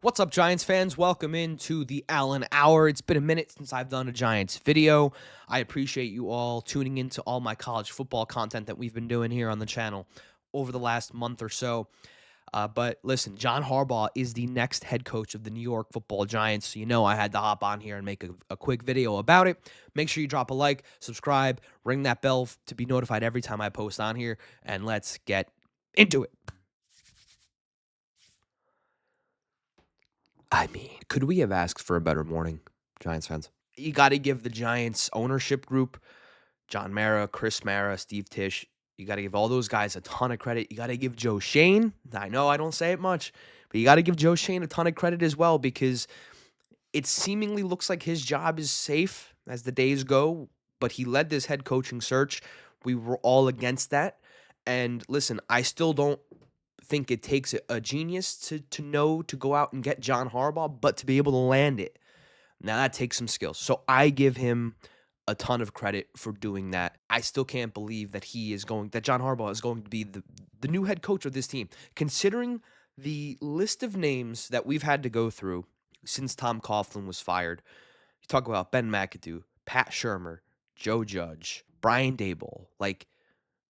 What's up, Giants fans? Welcome into the Allen Hour. It's been a minute since I've done a Giants video. I appreciate you all tuning into all my college football content that we've been doing here on the channel over the last month or so. But listen, John Harbaugh is the next head coach of the New York Football Giants. So you know I had to hop on here and make a quick video about it. Make sure you drop a like, subscribe, ring that bell to be notified every time I post on here, and let's get into it. I mean, could we have asked for a better morning, Giants fans? You got to give the Giants ownership group, John Mara, Chris Mara, Steve Tisch, you got to give all those guys a ton of credit. You got to give Joe Schoen. I know I don't say it much, but you got to give Joe Schoen a ton of credit as well because it seemingly looks like his job is safe as the days go, but he led this head coaching search. We were all against that. And listen, I still don't think it takes a genius to know to go out and get John Harbaugh, but to be able to land it. Now that takes some skills. So I give him a ton of credit for doing that. I still can't believe that John Harbaugh is going to be the new head coach of this team. Considering the list of names that we've had to go through since Tom Coughlin was fired. You talk about Ben McAdoo, Pat Shurmur, Joe Judge, Brian Daboll, like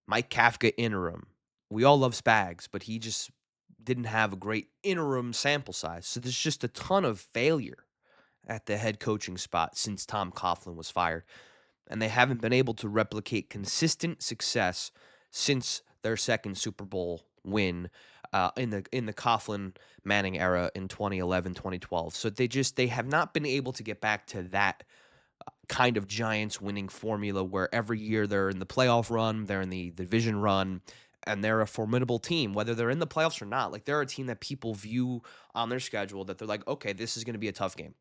Mike Kafka interim. We all love Spags, but he just didn't have a great interim sample size. So there's just a ton of failure at the head coaching spot since Tom Coughlin was fired. And they haven't been able to replicate consistent success since their second Super Bowl win in the Coughlin Manning era in 2011, 2012. So they have not been able to get back to that kind of Giants winning formula where every year they're in the playoff run, they're in the division run, and they're a formidable team, whether they're in the playoffs or not. Like, they're a team that people view on their schedule that they're like, okay, this is going to be a tough game.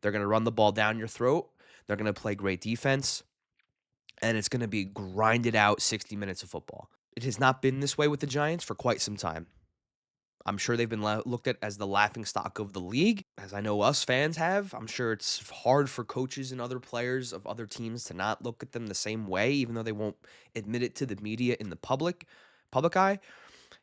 They're going to run the ball down your throat. They're going to play great defense. And it's going to be grinded out 60 minutes of football. It has not been this way with the Giants for quite some time. I'm sure they've been looked at as the laughingstock of the league, as I know us fans have. I'm sure it's hard for coaches and other players of other teams to not look at them the same way, even though they won't admit it to the media in the public eye.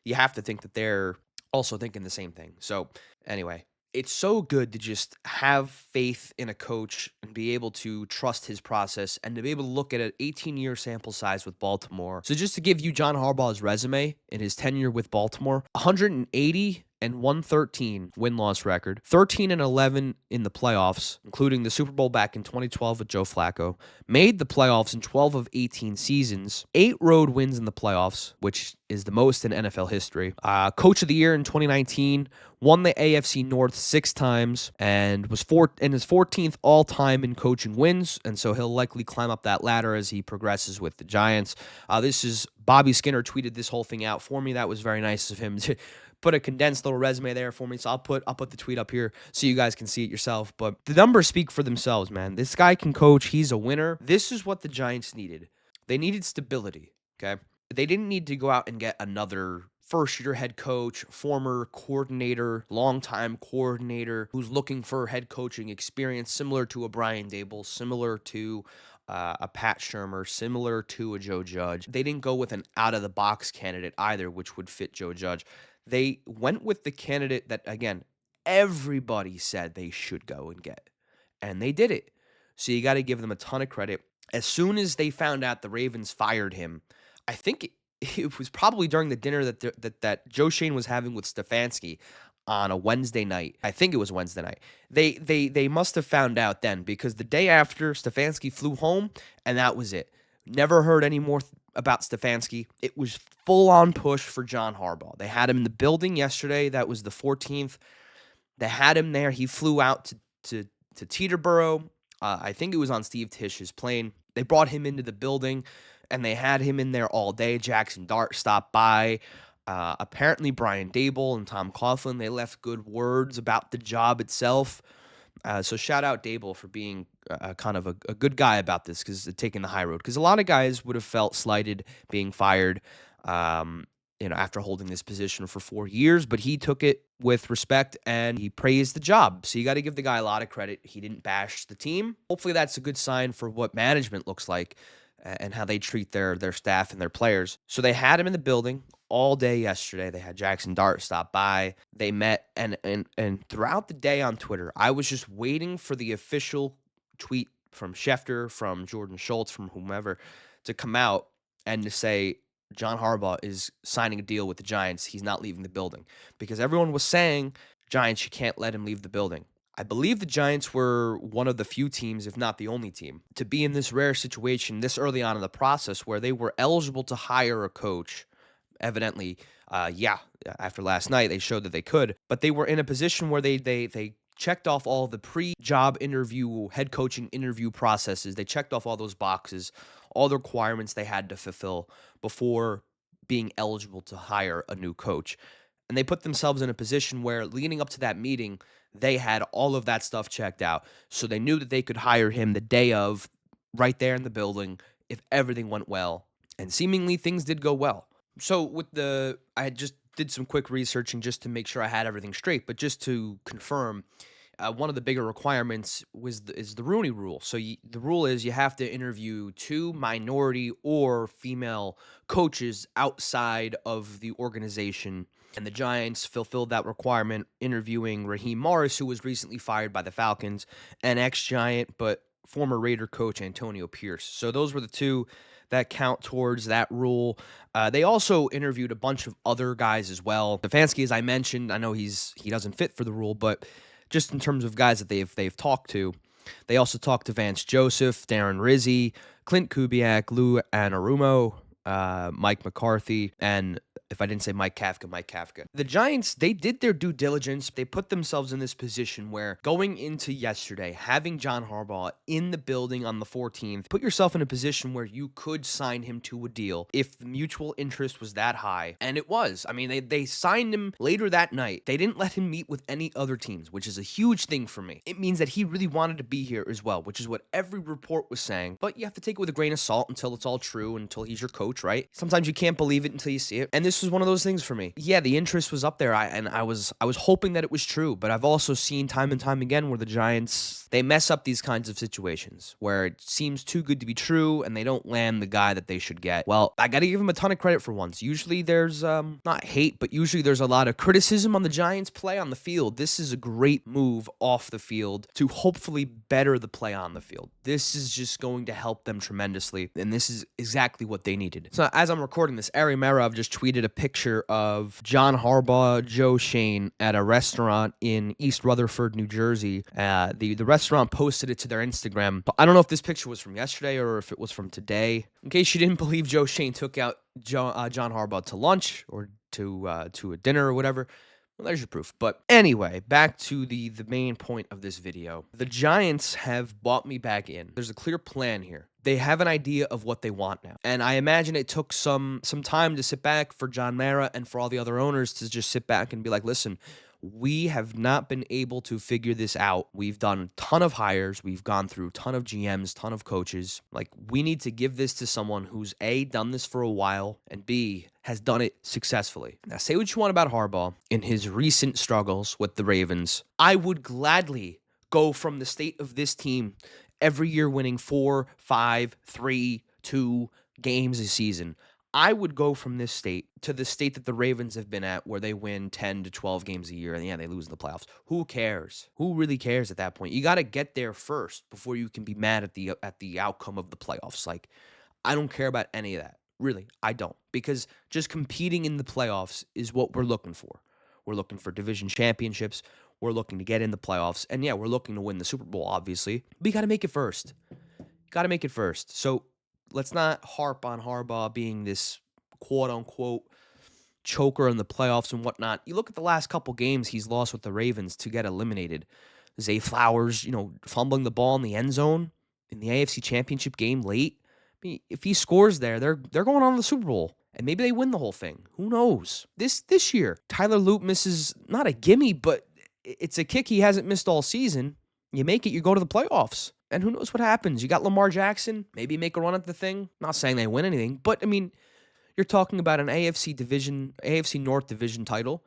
You have to think that they're also thinking the same thing. So anyway, it's so good to just have faith in a coach and be able to trust his process and to be able to look at an 18-year sample size with Baltimore. So just to give you John Harbaugh's resume in his tenure with Baltimore, 180 and 113 win-loss record, 13 and 11 in the playoffs, including the Super Bowl back in 2012 with Joe Flacco, made the playoffs in 12 of 18 seasons, 8 road wins in the playoffs, which is the most in NFL history. Coach of the Year in 2019, won the AFC North 6 times, and was in his 14th all-time in coaching wins, and so he'll likely climb up that ladder as he progresses with the Giants. This is Bobby Skinner tweeted this whole thing out for me. That was very nice of him to put a condensed little resume there for me. So I'll put the tweet up here so you guys can see it yourself. But the numbers speak for themselves, man. This guy can coach. He's a winner. This is what the Giants needed. They needed stability, okay? They didn't need to go out and get another first-year head coach, former coordinator, longtime coordinator who's looking for head coaching experience similar to a Brian Daboll, similar to a Pat Shurmur, similar to a Joe Judge. They didn't go with an out-of-the-box candidate either, which would fit Joe Judge. They went with the candidate that, again, everybody said they should go and get, and they did it. So you got to give them a ton of credit. As soon as they found out the Ravens fired him, I think it was probably during the dinner that Joe Schoen was having with Stefanski on a Wednesday night. I think it was Wednesday night. They must have found out then, because the day after, Stefanski flew home, and that was it. Never heard any more about Stefanski. It was full-on push for John Harbaugh. They had him in the building yesterday. That was the 14th. They had him there. He flew out to Teterboro. I think it was on Steve Tisch's plane. They brought him into the building, and they had him in there all day. Jackson Dart stopped by. Apparently, Brian Daboll and Tom Coughlin, they left good words about the job itself. So shout out Daboll for being kind of a good guy about this, because taking the high road. Because a lot of guys would have felt slighted being fired, after holding this position for 4 years. But he took it with respect and he praised the job. So you got to give the guy a lot of credit. He didn't bash the team. Hopefully that's a good sign for what management looks like. and how they treat their staff and their players. So they had him in the building all day yesterday. They had Jackson Dart stop by. They met, and throughout the day on Twitter, I was just waiting for the official tweet from Schefter, from Jordan Schultz, from whomever to come out and to say John Harbaugh is signing a deal with the Giants. He's not leaving the building, because everyone was saying, Giants, you can't let him leave the building. I believe the Giants were one of the few teams, if not the only team, to be in this rare situation this early on in the process where they were eligible to hire a coach. Evidently, after last night, they showed that they could, but they were in a position where they checked off all the pre-job interview, head coaching interview processes. They checked off all those boxes, all the requirements they had to fulfill before being eligible to hire a new coach. And they put themselves in a position where, leading up to that meeting, they had all of that stuff checked out. So they knew that they could hire him the day of, right there in the building, if everything went well. And seemingly things did go well. So I just did some quick researching just to make sure I had everything straight. But just to confirm, one of the bigger requirements is the Rooney Rule. So the rule is you have to interview 2 minority or female coaches outside of the organization. And the Giants fulfilled that requirement, interviewing Raheem Morris, who was recently fired by the Falcons, and ex-Giant but former Raider coach Antonio Pierce. So those were the 2 that count towards that rule. They also interviewed a bunch of other guys as well. Stefanski, as I mentioned, I know he doesn't fit for the rule, but just in terms of guys that they've talked to, they also talked to Vance Joseph, Darren Rizzi, Clint Kubiak, Lou Anarumo, Mike McCarthy, and if I didn't say Mike Kafka. The Giants, they did their due diligence. They put themselves in this position where, going into yesterday, having John Harbaugh in the building on the 14th, put yourself in a position where you could sign him to a deal if the mutual interest was that high. And it was. I mean, they signed him later that night. They didn't let him meet with any other teams, which is a huge thing for me. It means that he really wanted to be here as well, which is what every report was saying. But you have to take it with a grain of salt until it's all true, until he's your coach, right? Sometimes you can't believe it until you see it. And this was one of those things for me. Yeah, the interest was up there, I was hoping that it was true, but I've also seen time and time again where the Giants, they mess up these kinds of situations where it seems too good to be true and they don't land the guy that they should get. Well, I got to give them a ton of credit for once. Usually there's not hate, but usually there's a lot of criticism on the Giants' play on the field. This is a great move off the field to hopefully better the play on the field. This is just going to help them tremendously, and this is exactly what they needed. So as I'm recording this, Ari Merov just tweeted a picture of John Harbaugh, Joe Shane at a restaurant in East Rutherford, New Jersey. The restaurant posted it to their Instagram. I don't know if this picture was from yesterday or if it was from today. In case you didn't believe Joe Shane took out John Harbaugh to lunch or to a dinner or whatever, well, there's your proof. But anyway, back to the main point of this video. The Giants have bought me back in. There's a clear plan here. They have an idea of what they want now. And I imagine it took some time to sit back for John Mara and for all the other owners to just sit back and be like, listen, we have not been able to figure this out. We've done a ton of hires. We've gone through a ton of GMs, ton of coaches. Like, we need to give this to someone who's A, done this for a while, and B, has done it successfully. Now, say what you want about Harbaugh in his recent struggles with the Ravens. I would gladly go from the state of this team every year winning 4, 5, 3, 2 games a season. I would go from this state to the state that the Ravens have been at, where they win 10 to 12 games a year, and yeah, they lose in the playoffs. Who cares? Who really cares at that point? You got to get there first before you can be mad at the outcome of the playoffs. Like, I don't care about any of that. Really, I don't. Because just competing in the playoffs is what we're looking for. We're looking for division championships. We're looking to get in the playoffs. And yeah, we're looking to win the Super Bowl, obviously. But you got to make it first. Got to make it first. So let's not harp on Harbaugh being this quote-unquote choker in the playoffs and whatnot. You look at the last couple games he's lost with the Ravens to get eliminated. Zay Flowers, fumbling the ball in the end zone in the AFC Championship game late. I mean, if he scores there, they're going on to the Super Bowl. And maybe they win the whole thing. Who knows? This year, Tyler Loop misses not a gimme, but it's a kick he hasn't missed all season. You make it, you go to the playoffs. And who knows what happens? You got Lamar Jackson, maybe make a run at the thing. Not saying they win anything, but I mean, you're talking about an AFC North division title,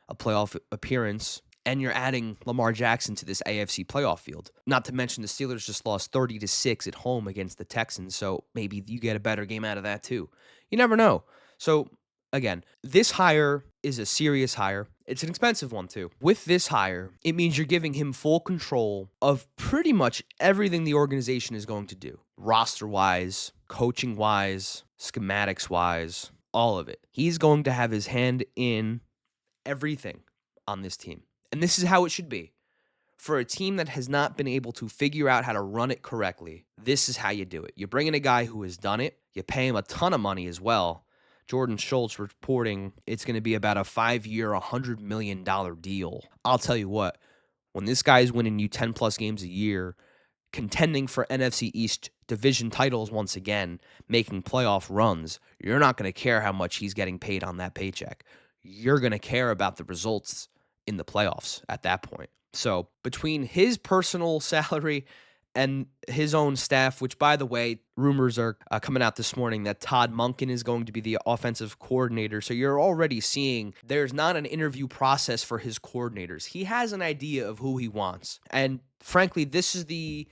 a playoff appearance, and you're adding Lamar Jackson to this AFC playoff field. Not to mention the Steelers just lost 30-6 at home against the Texans, so maybe you get a better game out of that too. You never know. So again, this hire is a serious hire. It's an expensive one too. With this hire, it means you're giving him full control of pretty much everything the organization is going to do. Roster-wise, coaching-wise, schematics-wise, all of it. He's going to have his hand in everything on this team. And this is how it should be. For a team that has not been able to figure out how to run it correctly, this is how you do it. You bring in a guy who has done it. You pay him a ton of money as well. Jordan Schultz reporting it's going to be about a 5-year, $100 million deal. I'll tell you what, when this guy's winning you 10-plus games a year, contending for NFC East division titles once again, making playoff runs, you're not going to care how much he's getting paid on that paycheck. You're going to care about the results in the playoffs at that point. So between his personal salary and his own staff, which, by the way, rumors are coming out this morning that Todd Monken is going to be the offensive coordinator. So you're already seeing there's not an interview process for his coordinators. He has an idea of who he wants. And frankly, this is the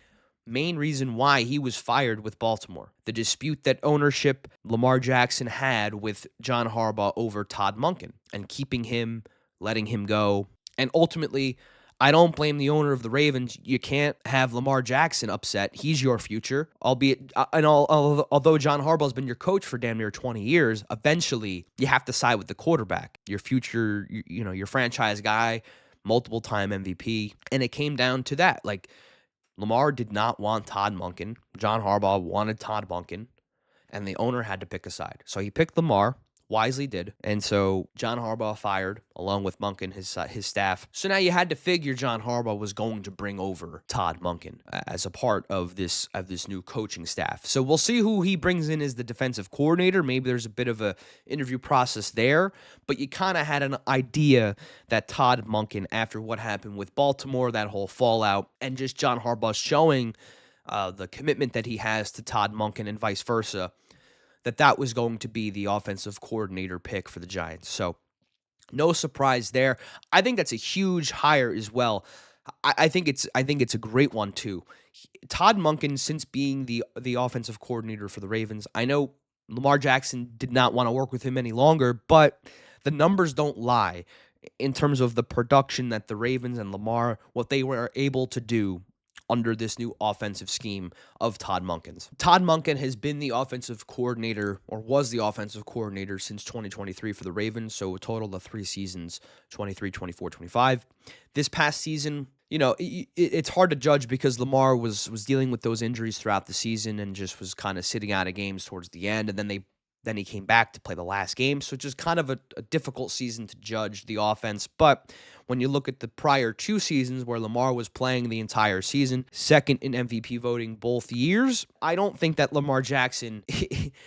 main reason why he was fired with Baltimore. The dispute that ownership Lamar Jackson had with John Harbaugh over Todd Monken and keeping him, letting him go. And ultimately, I don't blame the owner of the Ravens. You can't have Lamar Jackson upset. He's your future, albeit, although John Harbaugh's been your coach for damn near 20 years, eventually you have to side with the quarterback, your future, your franchise guy, multiple-time MVP. And it came down to that. Like, Lamar did not want Todd Monken. John Harbaugh wanted Todd Monken, and the owner had to pick a side. So he picked Lamar, wisely did. And so John Harbaugh fired, along with Monken, his staff. So now you had to figure John Harbaugh was going to bring over Todd Monken as a part of this new coaching staff. So we'll see who he brings in as the defensive coordinator. Maybe there's a bit of a interview process there, but you kind of had an idea that Todd Monken, after what happened with Baltimore, that whole fallout, and just John Harbaugh showing the commitment that he has to Todd Monken and vice versa, that was going to be the offensive coordinator pick for the Giants. So no surprise there. I think that's a huge hire as well. I think it's a great one too. Todd Monken, since being the offensive coordinator for the Ravens, I know Lamar Jackson did not want to work with him any longer, but the numbers don't lie in terms of the production that the Ravens and Lamar, what they were able to do under this new offensive scheme of Todd Monken's. Todd Monken has been the offensive coordinator, or was the offensive coordinator, since 2023 for the Ravens, so a total of 3 seasons, 23, 24, 25. This past season, it's hard to judge because Lamar was dealing with those injuries throughout the season and just was kind of sitting out of games towards the end, and then he came back to play the last game, so just kind of a difficult season to judge the offense. But when you look at the prior 2 seasons where Lamar was playing the entire season, second in MVP voting both years, I don't think that Lamar Jackson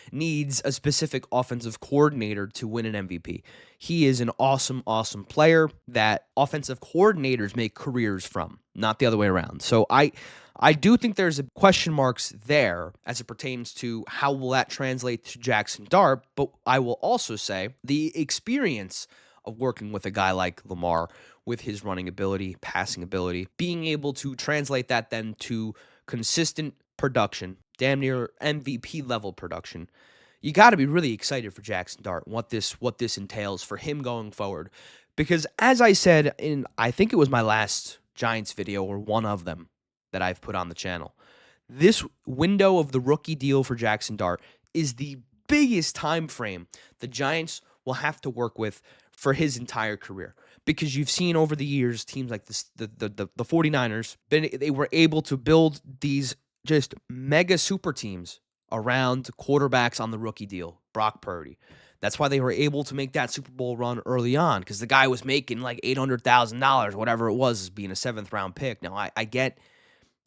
needs a specific offensive coordinator to win an MVP. He is an awesome, awesome player that offensive coordinators make careers from, not the other way around. So I do think there's a question marks there as it pertains to how will that translate to Jackson Dart, but I will also say the experience of working with a guy like Lamar with his running ability, passing ability, being able to translate that then to consistent production, damn near MVP level production. You got to be really excited for Jackson Dart, what this entails for him going forward. Because as I said in, I think it was my last Giants video or one of them that I've put on the channel, this window of the rookie deal for Jackson Dart is the biggest time frame the Giants will have to work with for his entire career. Because you've seen over the years teams like this, the 49ers, they were able to build these just mega super teams around quarterbacks on the rookie deal. Brock Purdy. That's why they were able to make that Super Bowl run early on, because the guy was making like $800,000, whatever it was, as being a 7th-round pick. Now, I get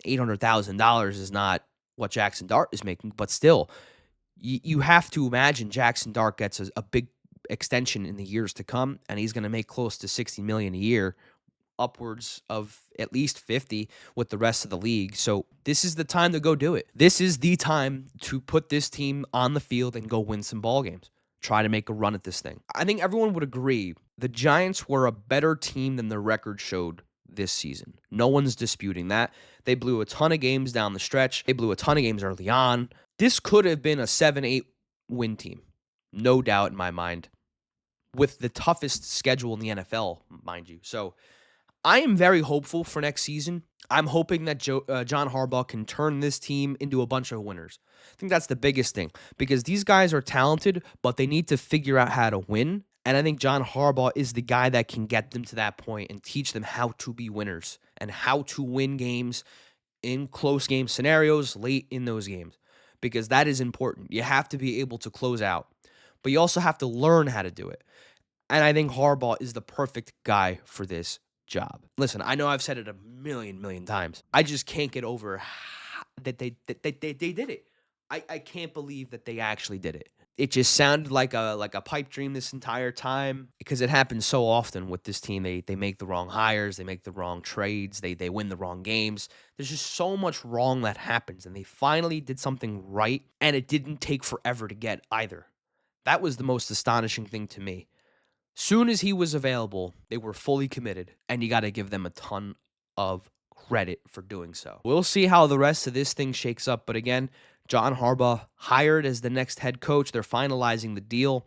$800,000 is not what Jackson Dart is making, but still, you have to imagine Jackson Dart gets a big extension in the years to come, and he's going to make close to $60 million a year, upwards of at least 50 with the rest of the league. So this is the time to go do it. This is the time to put this team on the field and go win some ball games. Try to make a run at this thing. I think everyone would agree The Giants were a better team than the record showed this season. No one's disputing that. They blew a ton of games down the stretch. They blew a ton of games early on. This could have been a 7-8 win team. No doubt in my mind. With the toughest schedule in the NFL, mind you. So I am very hopeful for next season. I'm hoping that John Harbaugh can turn this team into a bunch of winners. I think that's the biggest thing because these guys are talented, but they need to figure out how to win. And I think John Harbaugh is the guy that can get them to that point and teach them how to be winners and how to win games in close game scenarios late in those games because that is important. You have to be able to close out, but you also have to learn how to do it. And I think Harbaugh is the perfect guy for this job. Listen, I know I've said it a million times. I just can't get over that they did it. I can't believe that they actually did it. It just sounded like a pipe dream this entire time because it happens so often with this team. They make the wrong hires, they make the wrong trades, they win the wrong games. There's just so much wrong that happens, and they finally did something right, and it didn't take forever to get either. That was the most astonishing thing to me. Soon as he was available, they were fully committed, and you got to give them a ton of credit for doing so. We'll see how the rest of this thing shakes up, but again, John Harbaugh hired as the next head coach. They're finalizing the deal.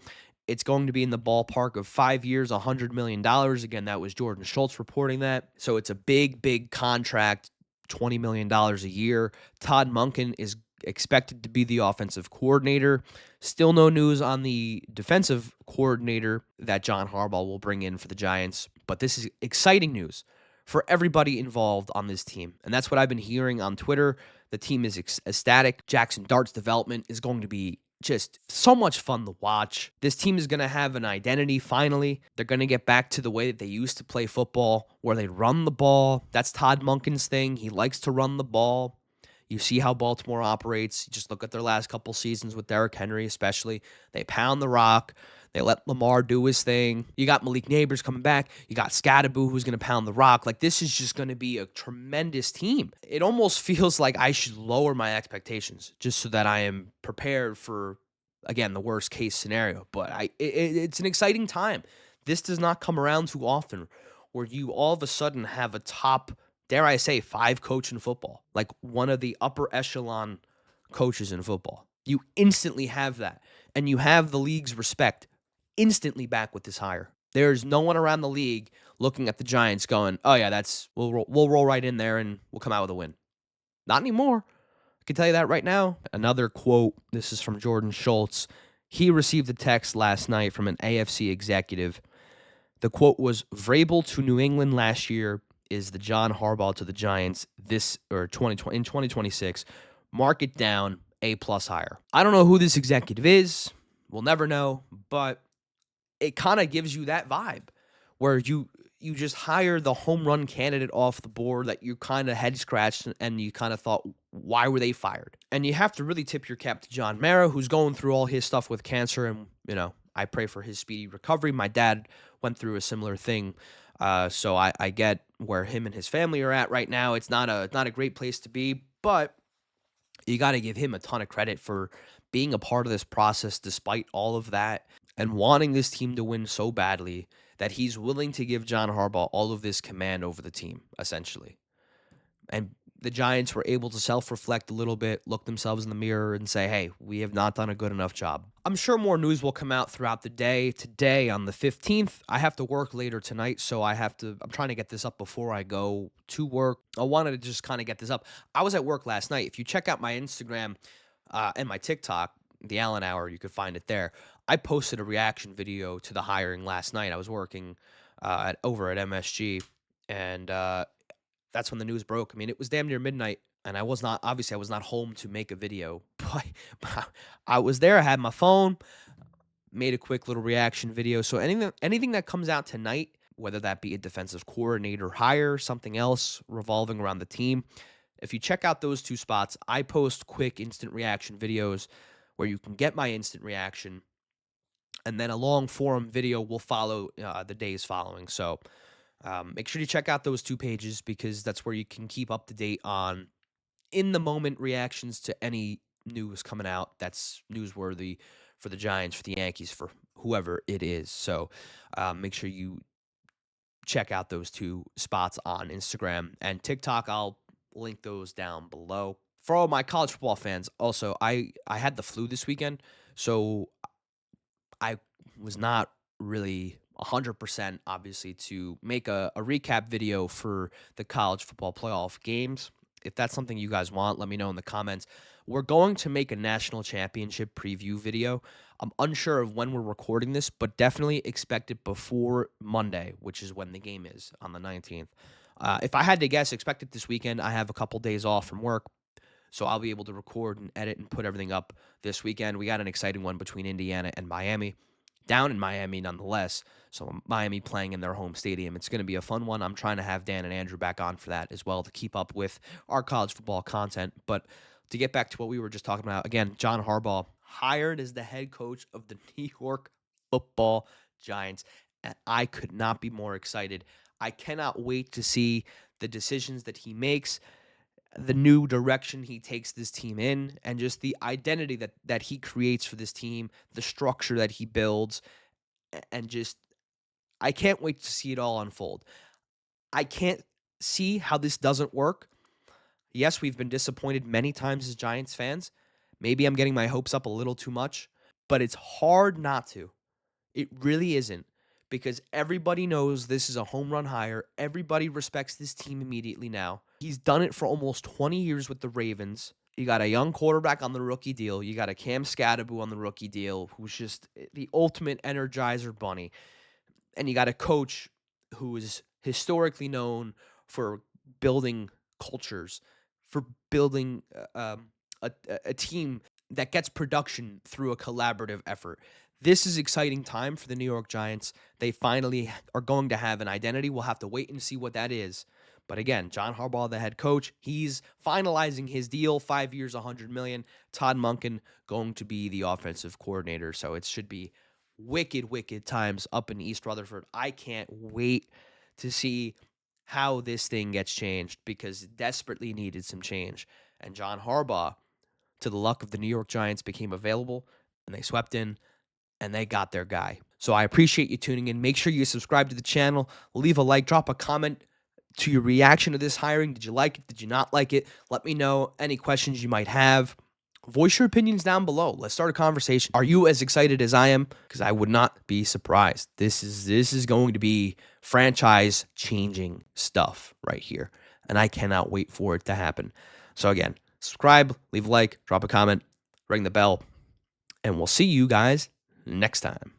It's going to be in the ballpark of 5 years, $100 million. Again, that was Jordan Schultz reporting that. So it's a big contract, $20 million a year. Todd Monken is expected to be the offensive coordinator. Still no news on the defensive coordinator that John Harbaugh will bring in for the Giants, but this is exciting news for everybody involved on this team. And that's what I've been hearing on Twitter. The team is ecstatic. Jackson Dart's development is going to be just so much fun to watch. This team is going to have an identity finally. They're going to get back to the way that they used to play football, where they run the ball. That's Todd Monken's thing. He likes to run the ball. You see how Baltimore operates. You just look at their last couple seasons with Derrick Henry, especially. They pound the rock. They let Lamar do his thing. You got Malik Neighbors coming back. You got Scadaboo who's going to pound the rock. Like, this is just going to be a tremendous team. It almost feels like I should lower my expectations just so that I am prepared for, again, the worst case scenario. But it's an exciting time. This does not come around too often where you all of a sudden have a top, dare I say, 5 coach in football, like one of the upper echelon coaches in football. You instantly have that, and you have the league's respect instantly back with this hire. There's no one around the league looking at the Giants going, "Oh yeah, we'll roll right in there and we'll come out with a win." Not anymore. I can tell you that right now. Another quote. This is from Jordan Schultz. He received a text last night from an AFC executive. The quote was, "Vrabel to New England last year is the John Harbaugh to the Giants this or 2020 in 2026. Mark it down, A+ hire." I don't know who this executive is. We'll never know, but it kind of gives you that vibe where you just hire the home run candidate off the board that you kind of head scratched and you kind of thought, why were they fired? And you have to really tip your cap to John Mara, who's going through all his stuff with cancer, and I pray for his speedy recovery. My dad went through a similar thing, so I get where him and his family are at right now. It's not a great place to be, but you got to give him a ton of credit for being a part of this process despite all of that and wanting this team to win so badly that he's willing to give John Harbaugh all of this command over the team, essentially. And the Giants were able to self-reflect a little bit, look themselves in the mirror, and say, hey, we have not done a good enough job. I'm sure more news will come out throughout the day. Today, on the 15th, I have to work later tonight, so I'm trying to get this up before I go to work. I wanted to just kind of get this up. I was at work last night. If you check out my Instagram and my TikTok, the Allen Hour, you could find it there. I posted a reaction video to the hiring last night. I was working over at MSG, and that's when the news broke. I mean, it was damn near midnight, and I was not home to make a video, but I was there. I had my phone, made a quick little reaction video. So anything that comes out tonight, whether that be a defensive coordinator hire, something else revolving around the team, if you check out those 2 spots, I post quick instant reaction videos where you can get my instant reaction, and then a long forum video will follow the days following. So make sure you check out those 2 pages because that's where you can keep up to date on in the moment reactions to any news coming out that's newsworthy for the Giants, for the Yankees, for whoever it is. So make sure you check out those two spots on Instagram and TikTok. I'll link those down below. For all my college football fans, also, I had the flu this weekend, so I was not really 100% obviously to make a recap video for the college football playoff games. If that's something you guys want, let me know in the comments. We're going to make a national championship preview video. I'm unsure of when we're recording this, but definitely expect it before Monday, which is when the game is on the 19th. If I had to guess, expect it this weekend. I have a couple days off from work, so I'll be able to record and edit and put everything up this weekend. We got an exciting one between Indiana and Miami, down in Miami nonetheless. So Miami playing in their home stadium. It's going to be a fun one. I'm trying to have Dan and Andrew back on for that as well to keep up with our college football content. But to get back to what we were just talking about, again, John Harbaugh hired as the head coach of the New York Football Giants. And I could not be more excited. I cannot wait to see the decisions that he makes, the new direction he takes this team in, and just the identity that he creates for this team, the structure that he builds, and just I can't wait to see it all unfold. I can't see how this doesn't work. Yes, we've been disappointed many times as Giants fans. Maybe I'm getting my hopes up a little too much, but it's hard not to. It really isn't, because everybody knows this is a home run hire. Everybody respects this team immediately now. He's done it for almost 20 years with the Ravens. You got a young quarterback on the rookie deal. You got a Cam Scadaboo on the rookie deal, who's just the ultimate energizer bunny. And you got a coach who is historically known for building cultures, for building a team that gets production through a collaborative effort. This is exciting time for the New York Giants. They finally are going to have an identity. We'll have to wait and see what that is. But again, John Harbaugh, the head coach, he's finalizing his deal, 5 years, $100 million. Todd Monken going to be the offensive coordinator. So it should be wicked times up in East Rutherford. I can't wait to see how this thing gets changed, because it desperately needed some change. And John Harbaugh, to the luck of the New York Giants, became available, and they swept in, and they got their guy. So I appreciate you tuning in. Make sure you subscribe to the channel, leave a like, drop a comment to your reaction to this hiring. Did you like it? Did you not like it? Let me know any questions you might have. Voice your opinions down below. Let's start a conversation. Are you as excited as I am? Because I would not be surprised. This is going to be franchise changing stuff right here, and I cannot wait for it to happen. So again, subscribe, leave a like, drop a comment, ring the bell, and we'll see you guys next time.